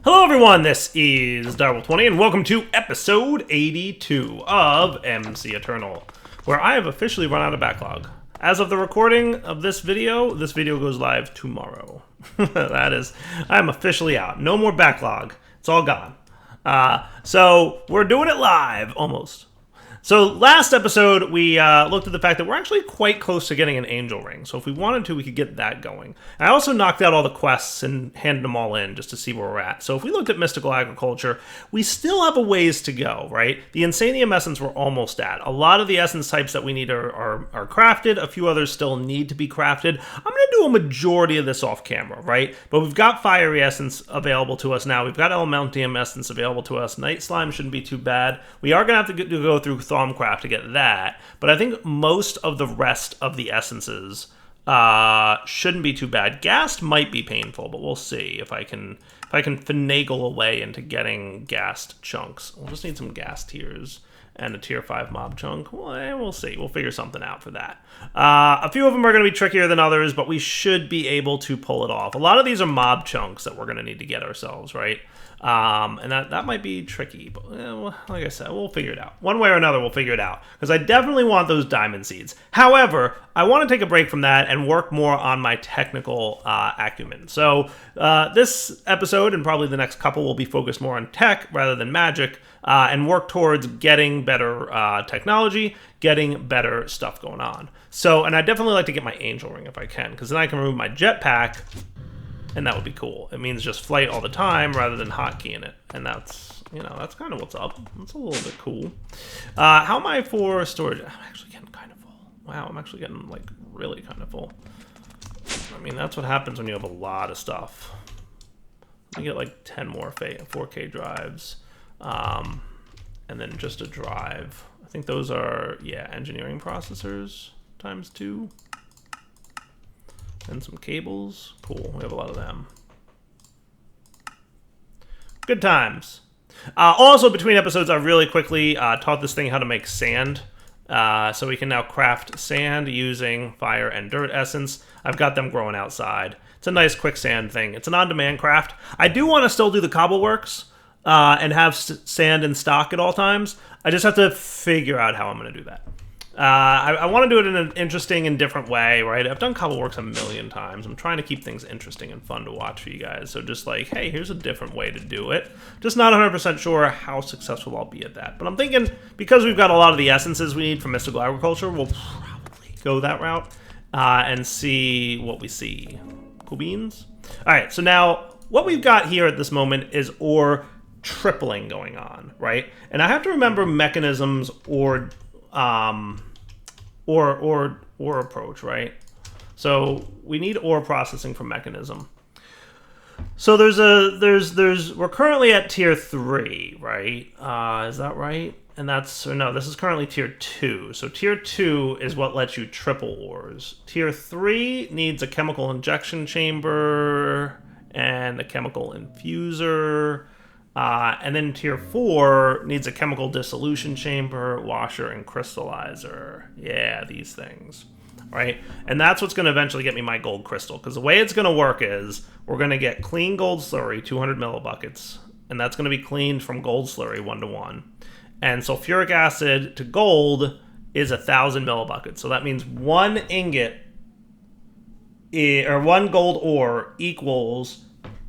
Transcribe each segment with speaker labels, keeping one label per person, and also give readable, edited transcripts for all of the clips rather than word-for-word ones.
Speaker 1: Hello everyone, this is Darwell20 and welcome to episode 82 of MCEternal, where I have officially run out of backlog. As of the recording of this video goes live tomorrow. I'm officially out. No more backlog. It's all gone. So we're doing it live, almost. So last episode, we looked at the fact that we're actually quite close to getting an angel ring. So if we wanted to, we could get that going. I also knocked out all the quests and handed them all in just to see where we're at. So if we looked at mystical agriculture, we still have a ways to go, right? The Insanium essence we're almost at. A lot of the essence types that we need are crafted. A few others still need to be crafted. I'm going to do a majority of this off camera, right? But we've got Fiery Essence available to us now. We've got Elementium Essence available to us. Night Slime shouldn't be too bad. We are going to have to go through Thaumcraft to get that, but I think most of the rest of the essences shouldn't be too bad. Ghast might be painful, but we'll see if I can finagle a way into getting Ghast chunks. We'll just need some Ghast tiers and a tier 5 mob chunk. Well, we'll see. We'll figure something out for that. A few of them are going to be trickier than others, but we should be able to pull it off. A lot of these are mob chunks that we're going to need to get ourselves, right? And that might be tricky, but like I said, we'll figure it out. One way or another, we'll figure it out, because I definitely want those diamond seeds. However, I want to take a break from that and work more on my technical acumen. So this episode and probably the next couple will be focused more on tech rather than magic, and work towards getting better technology, getting better stuff going on. So, and I definitely like to get my angel ring if I can, because then I can remove my jetpack. And that would be cool. It means just flight all the time rather than hotkeying it. And that's, that's kind of what's up. That's a little bit cool. How am I for storage? I'm actually getting kind of full. Wow, I'm actually getting, like, really kind of full. I mean, that's what happens when you have a lot of stuff. I get, like, 10 more 4K drives. And then just a drive. I think those are, engineering processors times 2. And some cables. Cool, we have a lot of them. Good times. Also, between episodes, I really quickly taught this thing how to make sand. So we can now craft sand using fire and dirt essence. I've got them growing outside. It's a nice quick sand thing. It's an on-demand craft. I do want to still do the cobbleworks and have sand in stock at all times. I just have to figure out how I'm going to do that. I want to do it in an interesting and different way, right? I've done cobbleworks a million times. I'm trying to keep things interesting and fun to watch for you guys. So just like, hey, here's a different way to do it. Just not 100% sure how successful I'll be at that. But I'm thinking, because we've got a lot of the essences we need for mystical agriculture, we'll probably go that route and see what we see. Cool beans? All right, so now what we've got here at this moment is ore tripling going on, right? And I have to remember mechanisms or approach, right? So we need ore processing for mechanism. So we're currently at tier 3, right? Is that right? And no, this is currently tier 2. So tier 2 is what lets you triple ores. Tier 3 needs a chemical injection chamber and a chemical infuser. And then tier 4 needs a chemical dissolution chamber, washer, and crystallizer. Yeah, these things, right? And that's what's going to eventually get me my gold crystal. Because the way it's going to work is we're going to get clean gold slurry, 200 millibuckets. And that's going to be cleaned from gold slurry 1-to-1. And sulfuric acid to gold is 1,000 millibuckets. So that means 1 ingot, or 1 gold ore equals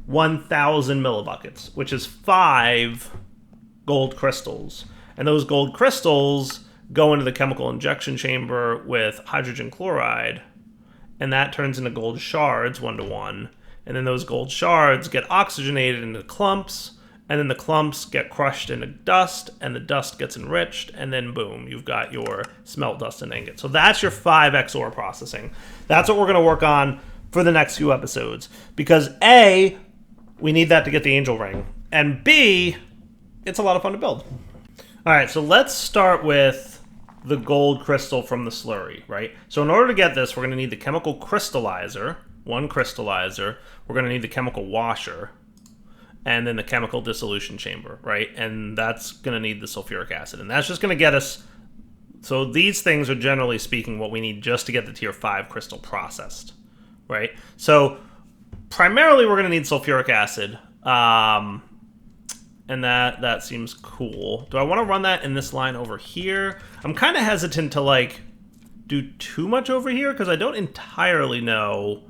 Speaker 1: 1,000 millibuckets, which is 5 gold crystals. And those gold crystals go into the chemical injection chamber with hydrogen chloride, and that turns into gold shards 1-to-1. And then those gold shards get oxygenated into clumps, and then the clumps get crushed into dust, and the dust gets enriched, and then boom, you've got your smelt dust and ingot. So that's your 5x ore processing. That's what we're going to work on for the next few episodes, because A, we need that to get the angel ring, and B, it's a lot of fun to build. All right, so let's start with the gold crystal from the slurry, right? So in order to get this, we're going to need the chemical crystallizer, 1 crystallizer. We're going to need the chemical washer, and then the chemical dissolution chamber, right? And that's going to need the sulfuric acid, and that's just going to get us. So these things are, generally speaking, what we need just to get the tier 5 crystal processed, right? So primarily, we're going to need sulfuric acid And that seems cool. Do I want to run that in this line over here? I'm kind of hesitant to like do too much over here because I don't entirely know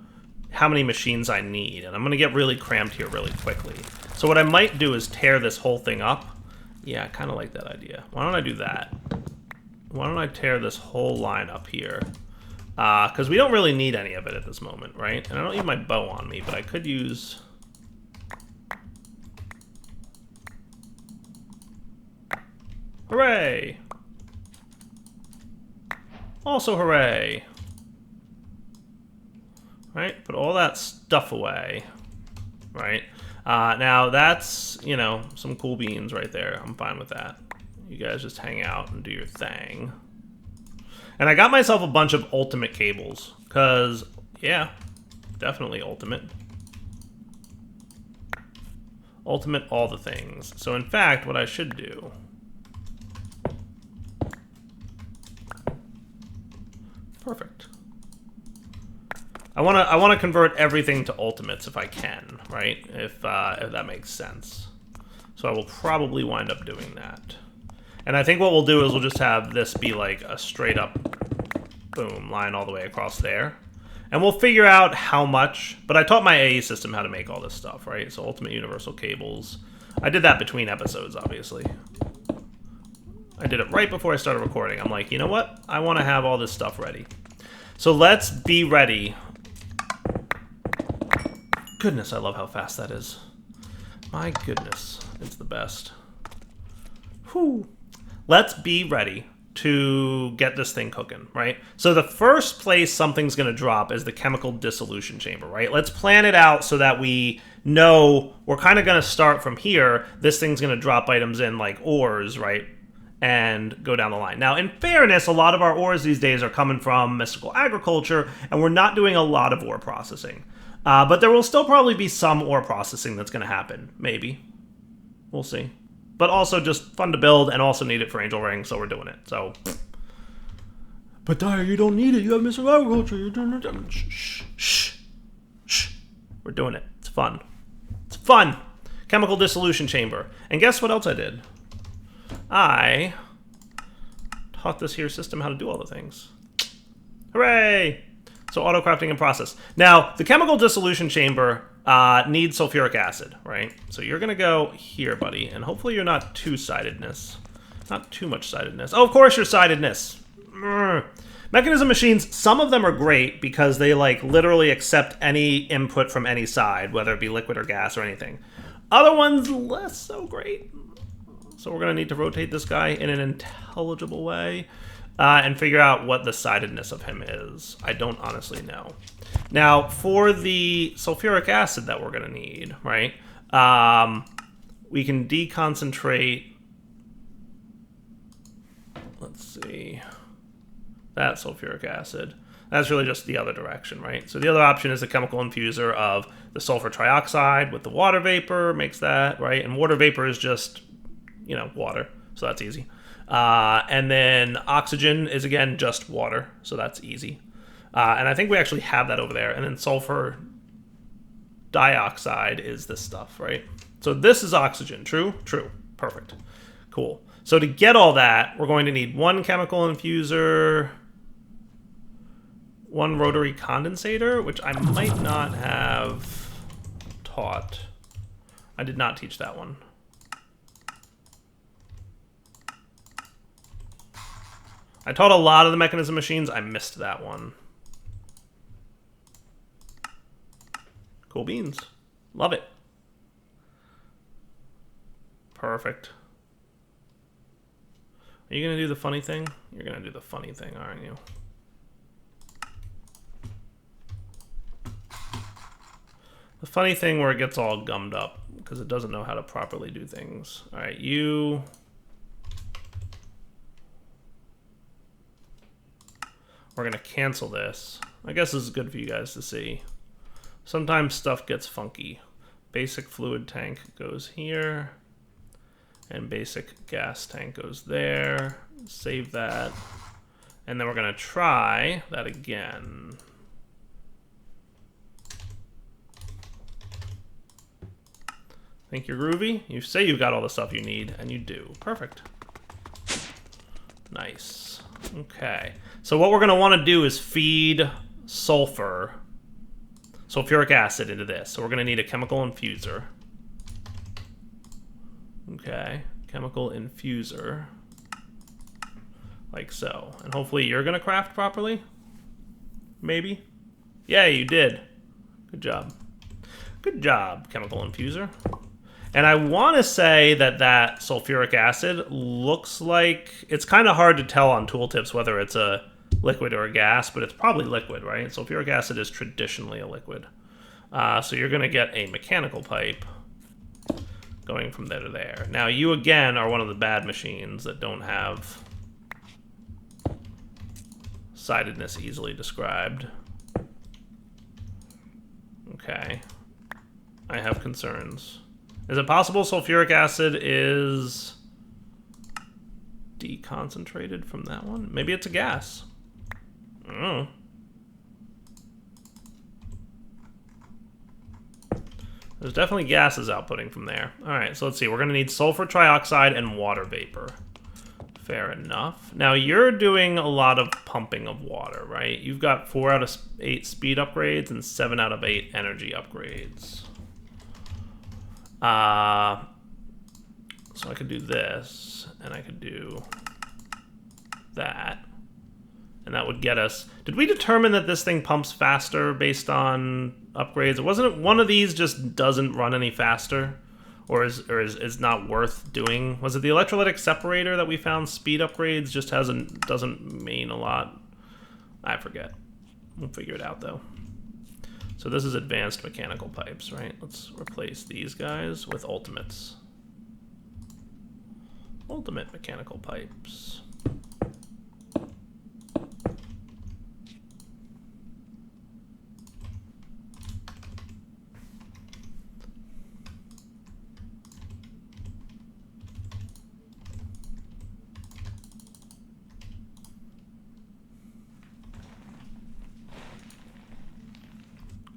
Speaker 1: how many machines I need, and I'm gonna get really cramped here really quickly. So what I might do is tear this whole thing up. Yeah, I kind of like that idea. Why don't I do that? Why don't I tear this whole line up here? Because we don't really need any of it at this moment, right? And I don't need my bow on me, but I could use... Hooray! Also hooray! Right? Put all that stuff away. Right? Now that's, you know, some cool beans right there. I'm fine with that. You guys just hang out and do your thing. And I got myself a bunch of ultimate cables. Because, yeah, definitely ultimate. Ultimate all the things. So in fact, what I should do... Perfect. I want to convert everything to ultimates if I can, right? If that makes sense. So I will probably wind up doing that. And I think what we'll do is we'll just have this be like a straight up boom line all the way across there. And we'll figure out how much, but I taught my AE system how to make all this stuff, right? So ultimate universal cables. I did that between episodes, obviously. I did it right before I started recording. I'm like, you know what? I want to have all this stuff ready. So let's be ready. Goodness, I love how fast that is. My goodness, it's the best. Whew. Let's be ready to get this thing cooking, right? So the first place something's going to drop is the chemical dissolution chamber, right? Let's plan it out so that we know we're kind of going to start from here. This thing's going to drop items in like ores, right? And go down the line. Now, in fairness, a lot of our ores these days are coming from mystical agriculture, and we're not doing a lot of ore processing. But there will still probably be some ore processing that's going to happen. Maybe. We'll see. But also just fun to build and also need it for Angel Ring, so we're doing it. So, but Dyer, you don't need it. You have mystical agriculture. You're doing it. Shh, shh, shh. We're doing it. It's fun. It's fun. Chemical dissolution chamber. And guess what else I did? I taught this here system how to do all the things. Hooray! So auto crafting and process. Now, the chemical dissolution chamber needs sulfuric acid, right? So you're gonna go here, buddy, and hopefully you're not too sidedness. Not too much sidedness. Oh, of course you're sidedness. Mechanism machines, some of them are great because they like literally accept any input from any side, whether it be liquid or gas or anything. Other ones, less so great. So we're going to need to rotate this guy in an intelligible way and figure out what the sidedness of him is. I don't honestly know. Now, for the sulfuric acid that we're going to need, right, we can deconcentrate, let's see, that sulfuric acid. That's really just the other direction, right? So the other option is the chemical infuser of the sulfur trioxide with the water vapor, makes that, right? And water vapor is just... you know, water, so that's easy. And then oxygen is, again, just water, so that's easy. And I think we actually have that over there. And then sulfur dioxide is this stuff, right? So this is oxygen, true? True. Perfect. Cool. So to get all that, we're going to need one chemical infuser, one rotary condensator, which I might not have taught. I did not teach that one. I taught a lot of the mechanism machines. I missed that one. Cool beans. Love it. Perfect. Are you going to do the funny thing? You're going to do the funny thing, aren't you? The funny thing where it gets all gummed up because it doesn't know how to properly do things. All right, you... We're going to cancel this. I guess this is good for you guys to see. Sometimes stuff gets funky. Basic fluid tank goes here. And basic gas tank goes there. Save that. And then we're going to try that again. Think you're groovy? You say you've got all the stuff you need, and you do. Perfect. Nice. Okay. So what we're going to want to do is feed sulfuric acid into this. So we're going to need a chemical infuser. Okay. Chemical infuser. Like so. And hopefully you're going to craft properly? Maybe? Yeah, you did. Good job. Good job, chemical infuser. And I want to say that that sulfuric acid looks like... It's kind of hard to tell on tooltips whether it's a liquid or a gas, but it's probably liquid, right? Sulfuric acid is traditionally a liquid. So you're going to get a mechanical pipe going from there to there. Now, you, again, are one of the bad machines that don't have sidedness easily described. Okay. I have concerns. Is it possible sulfuric acid is deconcentrated from that one? Maybe it's a gas. I don't know. There's definitely gases outputting from there. All right, so let's see. We're going to need sulfur trioxide and water vapor. Fair enough. Now, you're doing a lot of pumping of water, right? You've got 4 out of 8 speed upgrades and 7 out of 8 energy upgrades. So I could do this, and I could do that. And that would get us... Did we determine that this thing pumps faster based on upgrades? Wasn't it one of these just doesn't run any faster? Or is not worth doing? Was it the electrolytic separator that we found speed upgrades just doesn't mean a lot? I forget. We'll figure it out, though. So this is advanced mechanical pipes, right? Let's replace these guys with ultimates. Ultimate mechanical pipes.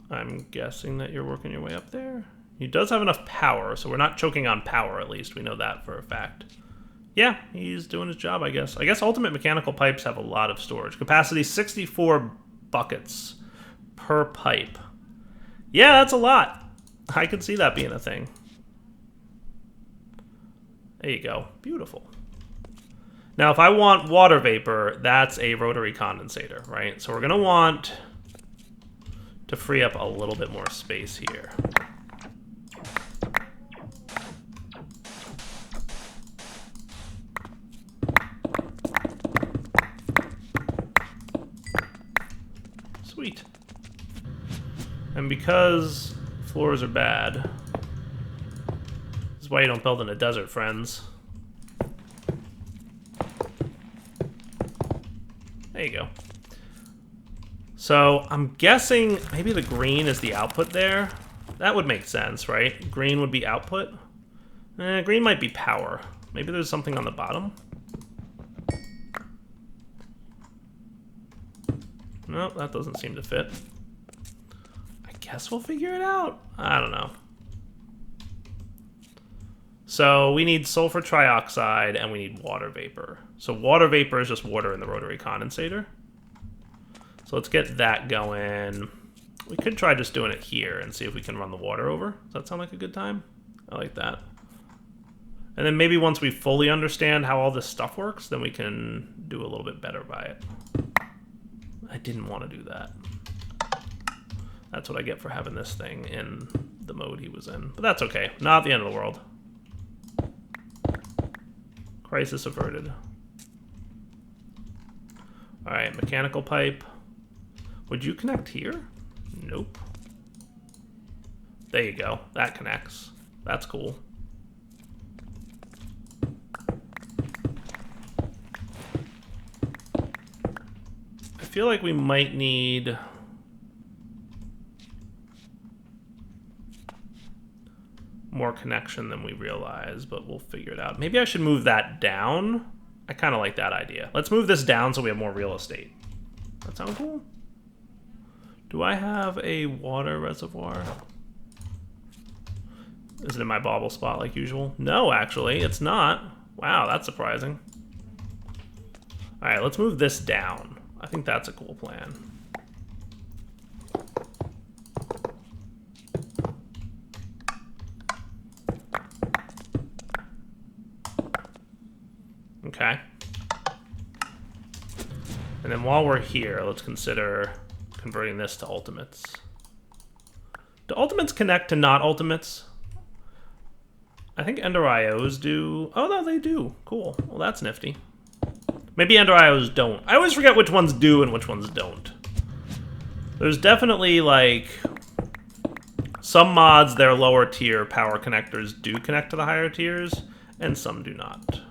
Speaker 1: I'm guessing that you're working your way up there. He does have enough power, so we're not choking on power, at least. We know that for a fact. Yeah, he's doing his job, I guess. I guess ultimate mechanical pipes have a lot of storage. Capacity 64 buckets per pipe. Yeah, that's a lot. I could see that being a thing. There you go. Beautiful. Now, if I want water vapor, that's a rotary condensator, right? So we're going to want to free up a little bit more space here. Sweet. And because floors are bad, this is why you don't build in a desert, friends. There you go. So I'm guessing maybe the green is the output there. That would make sense, right? Green would be output. Green might be power. Maybe there's something on the bottom. No, that doesn't seem to fit. I guess we'll figure it out. I don't know. So we need sulfur trioxide and we need water vapor. So water vapor is just water in the rotary condensator. So let's get that going. We could try just doing it here and see if we can run the water over. Does that sound like a good time? I like that. And then maybe once we fully understand how all this stuff works, then we can do a little bit better by it. I didn't want to do that. That's what I get for having this thing in the mode he was in. But that's okay. Not the end of the world. Crisis averted. All right, mechanical pipe. Would you connect here? Nope. There you go. That connects. That's cool. I feel like we might need more connection than we realize, but we'll figure it out. Maybe I should move that down. I kind of like that idea. Let's move this down so we have more real estate. That sound cool? Do I have a water reservoir? Is it in my bauble spot like usual? No, actually, it's not. Wow, that's surprising. All right, let's move this down. I think that's a cool plan. Okay. And then while we're here, let's consider converting this to ultimates. Do ultimates connect to not ultimates? I think Ender IOs do. Oh, no, they do. Cool. Well, that's nifty. Maybe Ender IOs don't. I always forget which ones do and which ones don't. There's definitely, like, some mods, their lower tier power connectors do connect to the higher tiers, and some do not.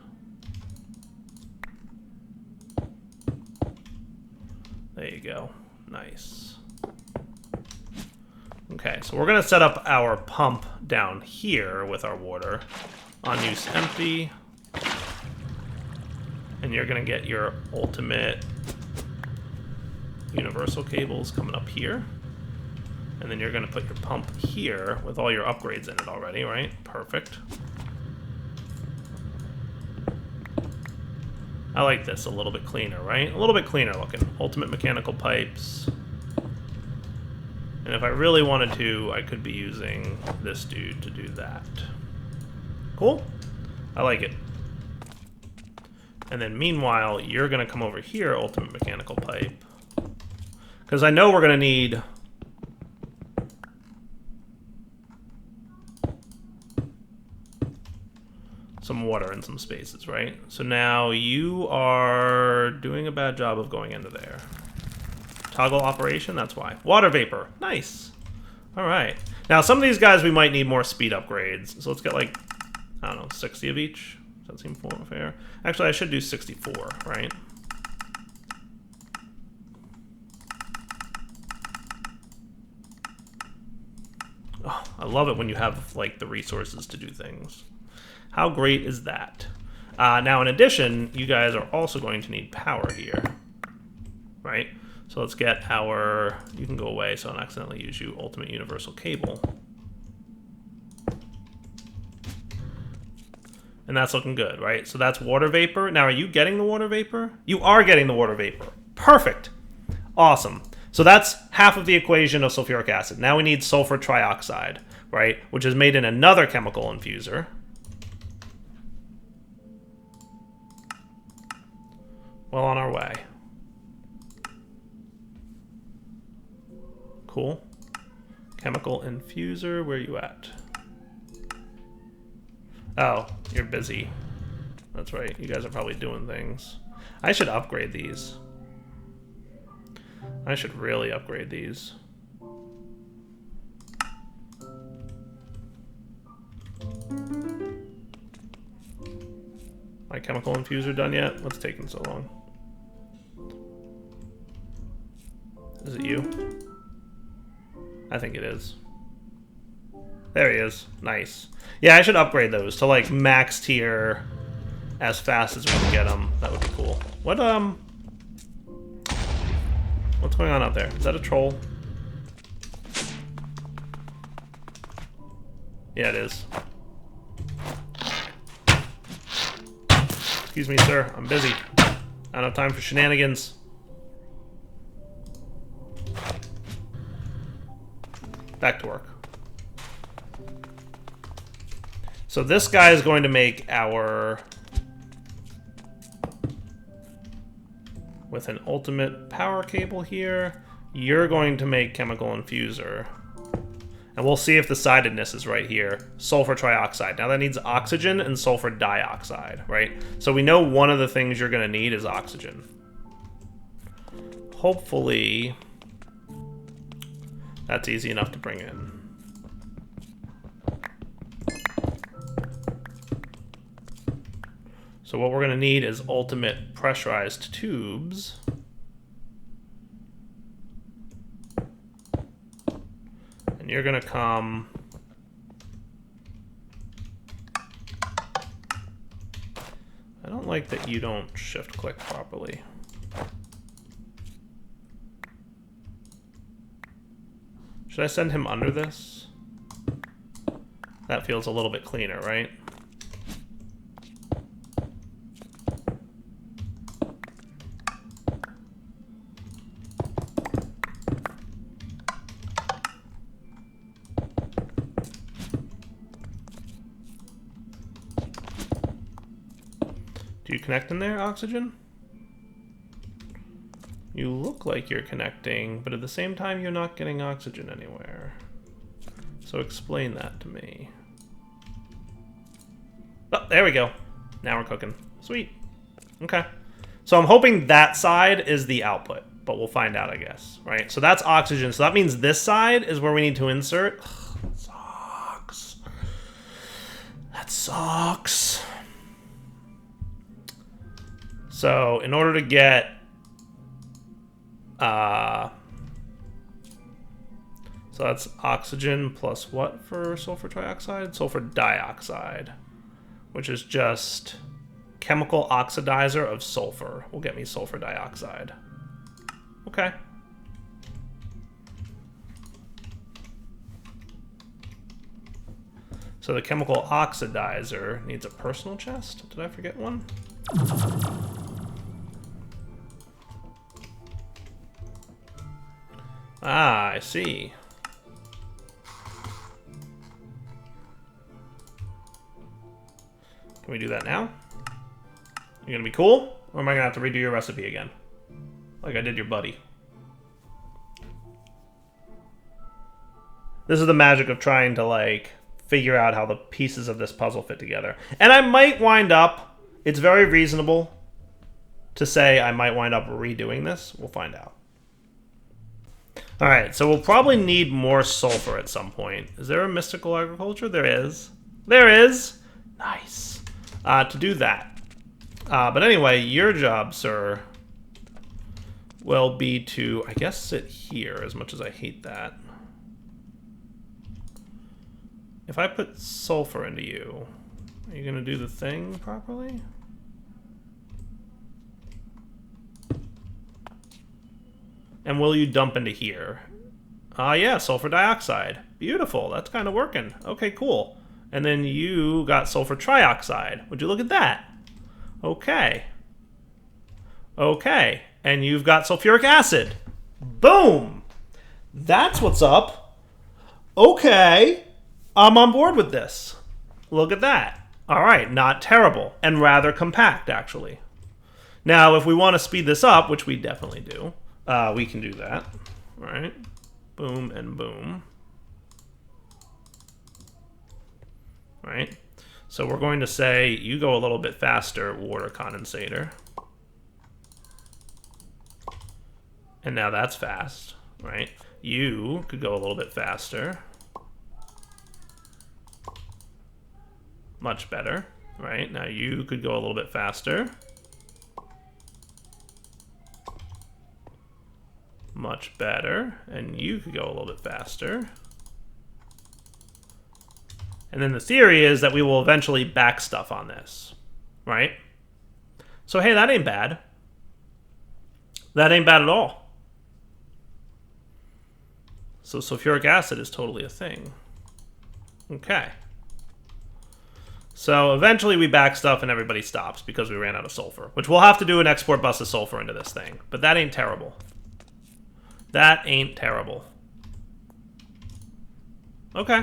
Speaker 1: There you go. Nice. Okay, so we're going to set up our pump down here with our water. On use empty. And you're going to get your ultimate universal cables coming up here. And then you're going to put your pump here with all your upgrades in it already, right? Perfect. I like this a little bit cleaner, right? A little bit cleaner looking. Ultimate mechanical pipes. And if I really wanted to, I could be using this dude to do that. Cool? I like it. And then meanwhile, you're going to come over here, ultimate mechanical pipe. Because I know we're going to need... some water in some spaces, right? So now you are doing a bad job of going into there. Toggle operation, that's why. Water vapor, nice. All right. Now some of these guys we might need more speed upgrades. So let's get like, I don't know, 60 of each. Does that seem fair? Actually, I should do 64, right? Oh, I love it when you have like the resources to do things. How great is that? Now, in addition, you guys are also going to need power here, right? So let's get our... You can go away so I don't accidentally use you. Ultimate universal cable. And that's looking good, right? So that's water vapor. Now, are you getting the water vapor? You are getting the water vapor. Perfect. Awesome. So that's half of the equation of sulfuric acid. Now we need sulfur trioxide, right? Which is made in another chemical infuser. Well on our way. Cool. Chemical infuser, where are you at? Oh, you're busy. That's right, you guys are probably doing things. I should upgrade these. I should really upgrade these. My chemical infuser done yet? What's taking so long? Is it you? I think it is. There he is. Nice. Yeah, I should upgrade those to like max tier as fast as we can get them. That would be cool. What's going on out there? Is that a troll? Yeah, it is. Excuse me, sir. I'm busy. I don't have time for shenanigans. Back to work. So this guy is going to make our... with an ultimate power cable here. You're going to make chemical infuser. And we'll see if the sidedness is right here. Sulfur trioxide. Now that needs oxygen and sulfur dioxide, right? So we know one of the things you're going to need is oxygen. Hopefully... that's easy enough to bring in. So what we're going to need is ultimate pressurized tubes. And you're going to come... I don't like that you don't shift click properly. Should I send him under this? That feels a little bit cleaner, right? Do you connect in there, oxygen? You look like you're connecting, but at the same time, you're not getting oxygen anywhere. So explain that to me. Oh, there we go. Now we're cooking. Sweet. Okay. So I'm hoping that side is the output, but we'll find out, I guess. Right? So that's oxygen. So that means this side is where we need to insert. Ugh, that sucks. That sucks. So in order to get so that's oxygen plus what for sulfur trioxide? Sulfur dioxide, which is just chemical oxidizer of sulfur. Will get me sulfur dioxide. Okay. So the chemical oxidizer needs a personal chest. Did I forget one? Ah, I see. Can we do that now? You gonna be cool? Or am I gonna have to redo your recipe again? Like I did your buddy. This is the magic of trying to, like, figure out how the pieces of this puzzle fit together. And I might wind up, it's very reasonable to say I might wind up redoing this. We'll find out. Alright, so we'll probably need more sulfur at some point. Is there a mystical agriculture? There is. There is! Nice. To do that. But anyway, your job, sir, will be to, I guess, sit here, as much as I hate that. If I put sulfur into you, are you going to do the thing properly? And will you dump into here? Yeah, sulfur dioxide. Beautiful, that's kind of working. Okay, cool. And then you got sulfur trioxide. Would you look at that? Okay. Okay, and you've got sulfuric acid. Boom! That's what's up. Okay, I'm on board with this. Look at that. All right, not terrible, and rather compact, actually. Now, if we want to speed this up, which we definitely do, we can do that, right? Boom and boom. Right? So we're going to say, you go a little bit faster, water condensator. And now that's fast, right? You could go a little bit faster. Much better, right? Now you could go a little bit faster. Much better. And you could go a little bit faster. And then the theory is that we will eventually back stuff on this, right? So, hey, that ain't bad. That ain't bad at all. So sulfuric acid is totally a thing. Okay. So eventually we back stuff and everybody stops because we ran out of sulfur, which we'll have to do an export bus of sulfur into this thing. But that ain't terrible. That ain't terrible. Okay.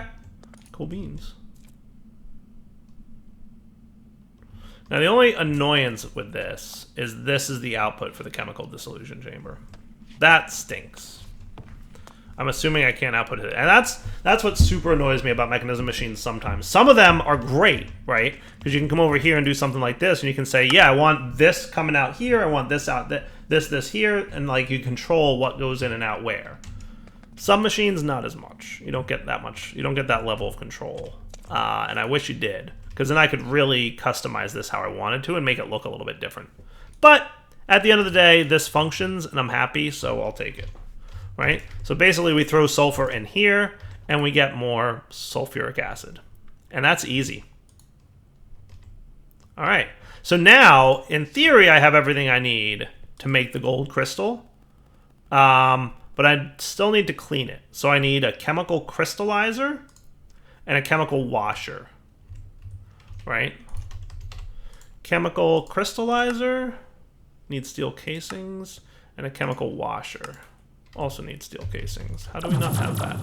Speaker 1: Cool beans. Now, the only annoyance with this is the output for the chemical dissolution chamber. That stinks. I'm assuming I can't output it. And that's what super annoys me about mechanism machines sometimes. Some of them are great, right? Because you can come over here and do something like this, and you can say, yeah, I want this coming out here, I want this out, this here, and like you control what goes in and out where. Some machines, not as much. You don't get that much. You don't get that level of control. And I wish you did. Because then I could really customize this how I wanted to and make it look a little bit different. But at the end of the day, this functions and I'm happy, so I'll take it. Right? So basically we throw sulfur in here and we get more sulfuric acid. And that's easy. All right. So now, in theory, I have everything I need to make the gold crystal. But I still need to clean it. So I need a chemical crystallizer. and a chemical washer, right? Chemical crystallizer needs steel casings, and a chemical washer also needs steel casings. How do we not have that?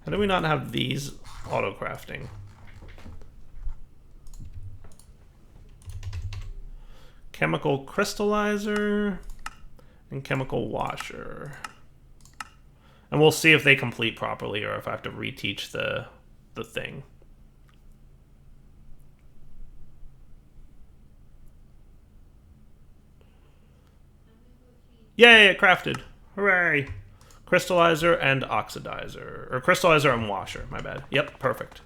Speaker 1: How do we not have these auto-crafting? Chemical crystallizer and chemical washer. And we'll see if they complete properly or if I have to reteach the thing. Yay, it crafted. Hooray. Crystallizer and oxidizer. Or crystallizer and washer, my bad. Yep, perfect.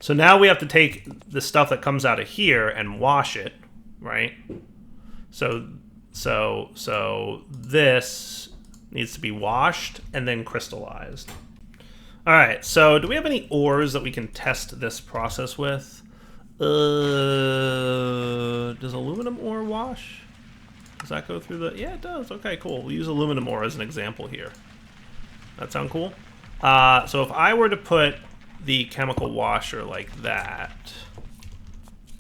Speaker 1: So now we have to take the stuff that comes out of here and wash it, right? So this needs to be washed and then crystallized. All right, so do we have any ores that we can test this process with? Does aluminum ore wash? Does that go through the... Yeah, it does. Okay, cool. We'll use aluminum ore as an example here. That sound cool? So if I were to put the chemical washer like that,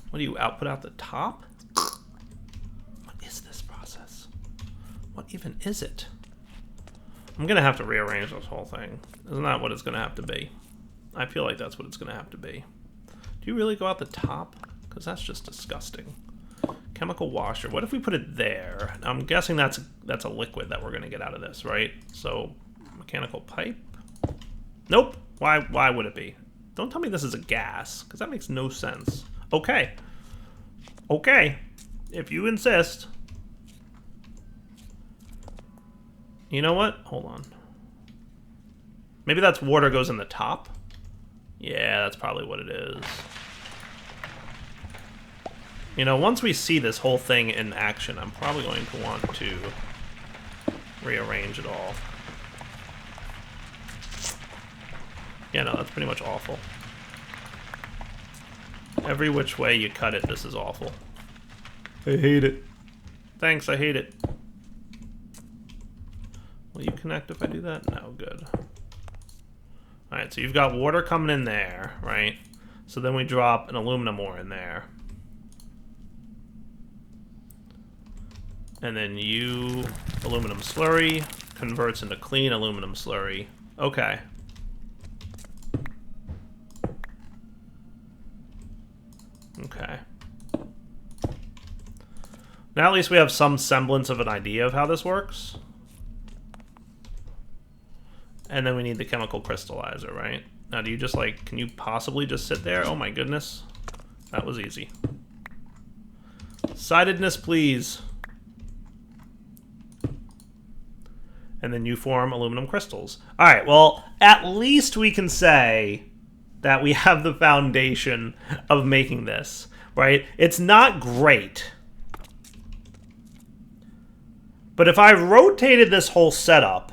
Speaker 1: what do you output out the top? What is this process? What even is it? I'm going to have to rearrange this whole thing. Isn't that what it's going to have to be? I feel like that's what it's going to have to be. Do you really go out the top? Because that's just disgusting. Chemical washer. What if we put it there? Now, I'm guessing that's a liquid that we're going to get out of this, right? So, mechanical pipe? Nope. Why would it be? Don't tell me this is a gas, because that makes no sense. Okay. Okay. If you insist. You know what? Hold on. Maybe that's water goes in the top? Yeah, that's probably what it is. You know, once we see this whole thing in action, I'm probably going to want to rearrange it all. Yeah, no, that's pretty much awful. Every which way you cut it, this is awful. I hate it. Thanks, I hate it. Will you connect if I do that? No, good. Alright, so you've got water coming in there, right? So then we drop an aluminum ore in there. And then aluminum slurry converts into clean aluminum slurry. Okay. Okay. Now at least we have some semblance of an idea of how this works. And then we need the chemical crystallizer, right? Now do you just can you possibly just sit there? Oh my goodness. That was easy. Sidedness, please. And then you form aluminum crystals. All right, well, at least we can say that we have the foundation of making this, right? It's not great. But if I rotated this whole setup,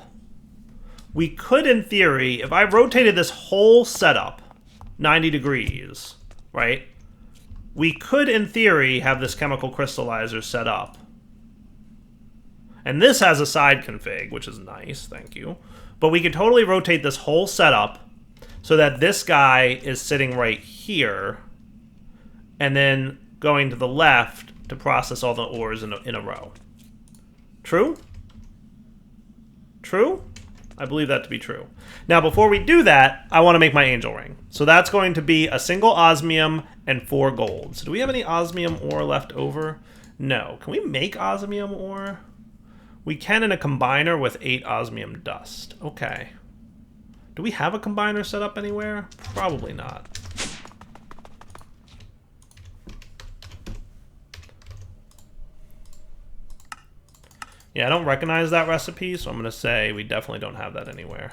Speaker 1: we could, in theory, if I rotated this whole setup 90 degrees, right? We could, in theory, have this chemical crystallizer set up. And this has a side config, which is nice, thank you. But we could totally rotate this whole setup so that this guy is sitting right here, and then going to the left to process all the ores in a row. True? True? I believe that to be true. Now, before we do that, I want to make my angel ring. So that's going to be a single osmium and 4 gold. So do we have any osmium ore left over? No. Can we make osmium ore? We can in a combiner with 8 osmium dust. Okay. Do we have a combiner set up anywhere? Probably not. Yeah, I don't recognize that recipe, so I'm going to say we definitely don't have that anywhere.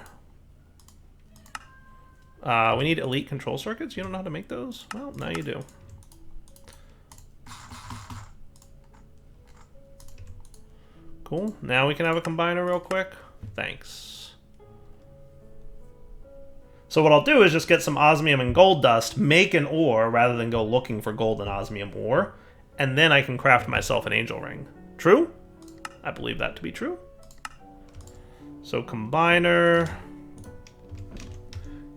Speaker 1: We need elite control circuits? You don't know how to make those? Well, now you do. Cool. Now we can have a combiner real quick. Thanks. So what I'll do is just get some osmium and gold dust, make an ore rather than go looking for gold and osmium ore, and then I can craft myself an angel ring. True? I believe that to be true. So combiner,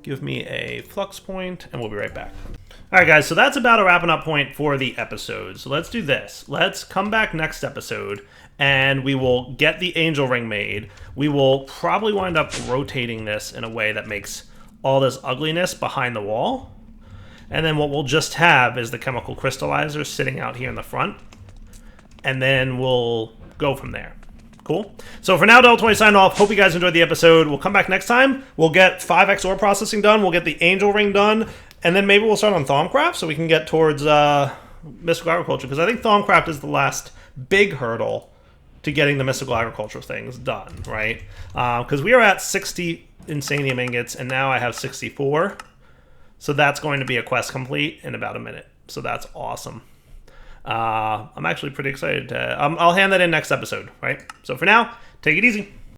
Speaker 1: give me a flux point, and we'll be right back. All right, guys, so that's about a wrapping up point for the episode. So let's do this. Let's come back next episode, and we will get the angel ring made. We will probably wind up rotating this in a way that makes all this ugliness behind the wall. And then what we'll just have is the chemical crystallizer sitting out here in the front. And then we'll go from there. Cool? So for now, Del20 signed off. Hope you guys enjoyed the episode. We'll come back next time. We'll get 5x ore processing done. We'll get the angel ring done. And then maybe we'll start on Thaumcraft so we can get towards mystical agriculture. Because I think Thaumcraft is the last big hurdle to getting the mystical agriculture things done, right? Because we are at 60 insanium ingots, and now I have 64. So that's going to be a quest complete in about a minute. So that's awesome. I'm actually pretty excited to... I'll hand that in next episode, right? So for now, take it easy.